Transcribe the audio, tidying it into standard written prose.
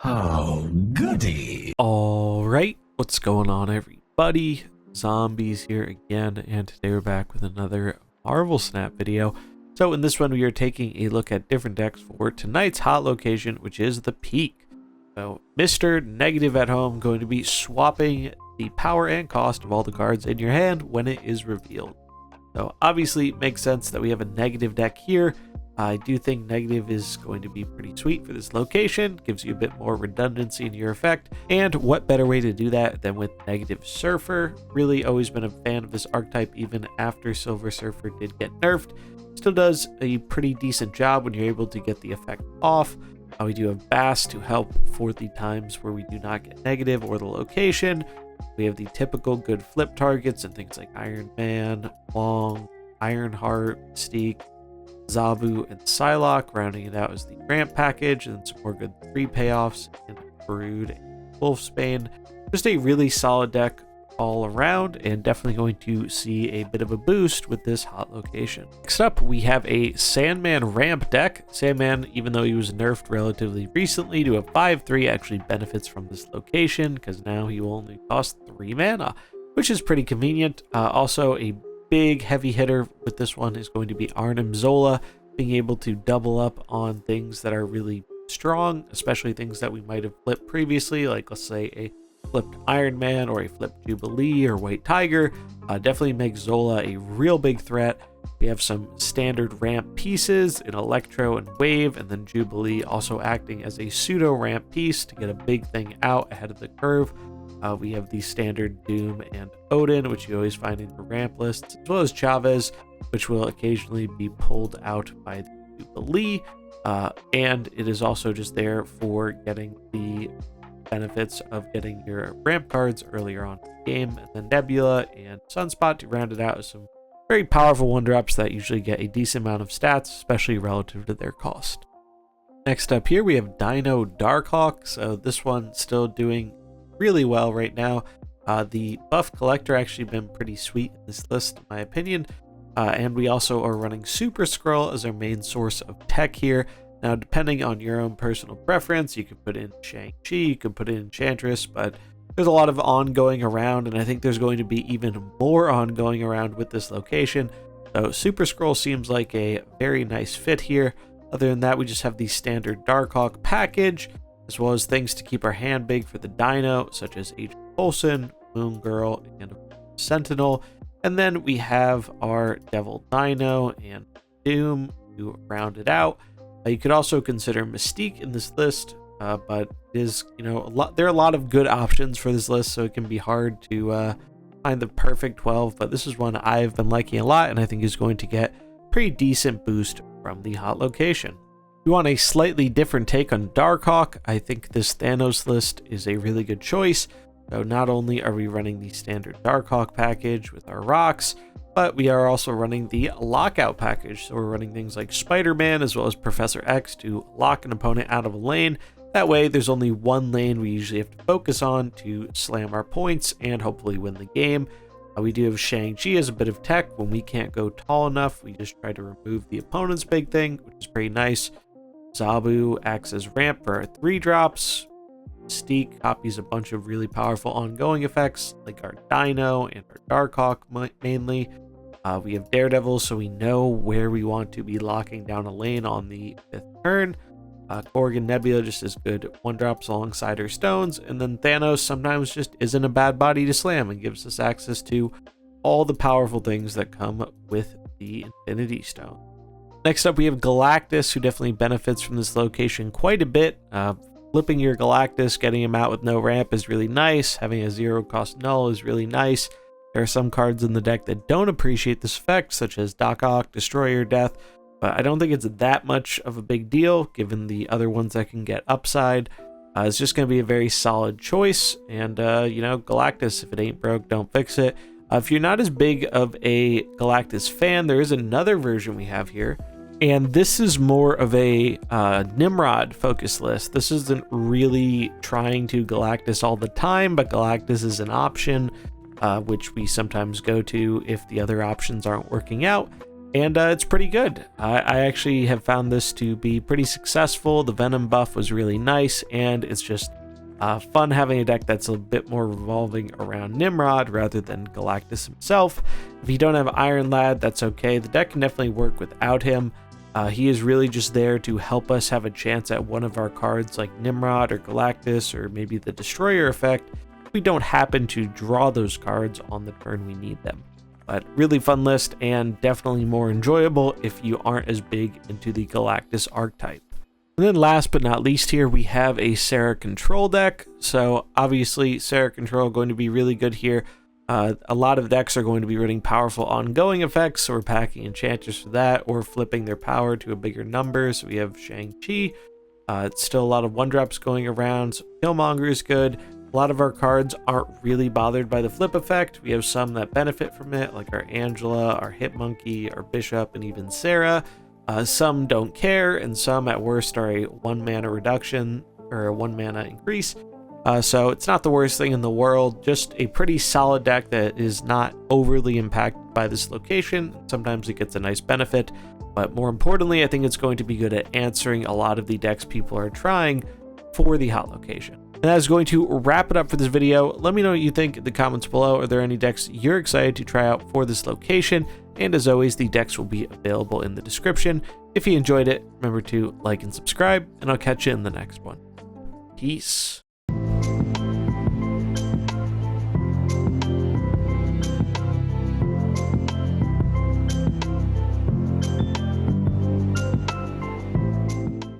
Oh, goody. Alright, what's going on, everybody? Zombies here again, and today we're back with another Marvel Snap video. So in this one, we are taking a look at different decks for tonight's hot location, which is the Peak. So Mr. Negative at home going to be swapping the power and cost of all the cards in your hand when it is revealed. So obviously it makes sense that we have a negative deck here. I do think negative is going to be pretty sweet for this location, gives you a bit more redundancy in your effect, and what better way to do that than with negative Surfer. Really always been a fan of this archetype even after Silver Surfer did get nerfed. Still does a pretty decent job when you're able to get the effect off. We do have Bass to help for the times where we do not get negative or the location. We have the typical good flip targets and things like Iron Man, Wong, Ironheart, Mystique, Zabu, and Psylocke. Rounding it out is the ramp package, and then some more good 3 payoffs in Brood and Wolfsbane. Just a really solid deck all around, and definitely going to see a bit of a boost with this hot location. Next up, we have a Sandman ramp deck. Sandman, even though he was nerfed relatively recently to a 5/3, actually benefits from this location because now he will only cost 3 mana, which is pretty convenient. Also, a big heavy hitter with this one is going to be Arnim Zola, being able to double up on things that are really strong, especially things that we might have flipped previously, like let's say a flipped Iron Man or a flipped Jubilee or White Tiger. Definitely makes Zola a real big threat. We have some standard ramp pieces in Electro and Wave, and then Jubilee also acting as a pseudo ramp piece to get a big thing out ahead of the curve. We have the standard Doom and Odin, which you always find in your ramp lists, as well as Chavez, which will occasionally be pulled out by the Jubilee. And it is also just there for getting the benefits of getting your ramp cards earlier on in the game, and then Nebula and Sunspot to round it out as some very powerful 1-drops that usually get a decent amount of stats, especially relative to their cost. Next up here, we have Dino Darkhawk. So this one still doing really well right now. The buff collector actually been pretty sweet in this list, in my opinion. And we also are running Super Skrull as our main source of tech here. Now, depending on your own personal preference, you can put in Shang-Chi, you can put in Enchantress, but there's a lot of ongoing around, and I think there's going to be even more ongoing around with this location. So Super Skrull seems like a very nice fit here. Other than that, we just have the standard Darkhawk package, as well as things to keep our hand big for the Dino, such as Agent Coulson, Moon Girl, and Sentinel. And then we have our Devil Dino and Doom to round it out. You could also consider Mystique in this list, but it is, there are a lot of good options for this list, so it can be hard to find the perfect 12, but this is one I've been liking a lot, and I think is going to get pretty decent boost from the hot location. If you want a slightly different take on Darkhawk, I think this Thanos list is a really good choice. So not only are we running the standard Darkhawk package with our rocks, but we are also running the Lockout package. So we're running things like Spider-Man as well as Professor X to lock an opponent out of a lane. That way there's only one lane we usually have to focus on to slam our points and hopefully win the game. We do have Shang-Chi as a bit of tech. When we can't go tall enough, we just try to remove the opponent's big thing, which is pretty nice. Zabu acts as ramp for our 3-drops. Mystique copies a bunch of really powerful ongoing effects, like our Dino and our Darkhawk mainly. We have Daredevil, so we know where we want to be locking down a lane on the 5th turn. Korg and Nebula just as good 1-drops alongside her stones. And then Thanos sometimes just isn't a bad body to slam and gives us access to all the powerful things that come with the Infinity Stone. Next up, we have Galactus, who definitely benefits from this location quite a bit. Flipping your Galactus, getting him out with no ramp is really nice. Having a 0-cost null is really nice. There are some cards in the deck that don't appreciate this effect, such as Doc Ock, Destroyer Death, but I don't think it's that much of a big deal, given the other ones that can get upside. It's just going to be a very solid choice, and, Galactus, if it ain't broke, don't fix it. If you're not as big of a Galactus fan, there is another version we have here, and this is more of a Nimrod focus list. This isn't really trying to Galactus all the time, but Galactus is an option, which we sometimes go to if the other options aren't working out. and it's pretty good. I actually have found this to be pretty successful. The Venom buff was really nice, and it's just fun having a deck that's a bit more revolving around Nimrod rather than Galactus himself. If you don't have Iron Lad, that's okay. The deck can definitely work without him. He is really just there to help us have a chance at one of our cards like Nimrod or Galactus or maybe the Destroyer effect. We don't happen to draw those cards on the turn we need them. But really fun list, and definitely more enjoyable if you aren't as big into the Galactus archetype. And then last but not least here, we have a Serra Control deck. So obviously Serra Control going to be really good here. A lot of decks are going to be running powerful ongoing effects, or packing enchanters for that, or flipping their power to a bigger number. So we have Shang-Chi. It's still a lot of 1-drops going around. So Killmonger is good. A lot of our cards aren't really bothered by the flip effect. We have some that benefit from it, like our Angela, our Hitmonkey, our Bishop, and even Sarah. Some don't care, and some at worst are a 1 mana reduction or a 1 mana increase. So it's not the worst thing in the world, just a pretty solid deck that is not overly impacted by this location. Sometimes it gets a nice benefit, but more importantly, I think it's going to be good at answering a lot of the decks people are trying for the hot location. And that is going to wrap it up for this video. Let me know what you think in the comments below. Are there any decks you're excited to try out for this location? And as always, the decks will be available in the description. If you enjoyed it, remember to like and subscribe, and I'll catch you in the next one. Peace.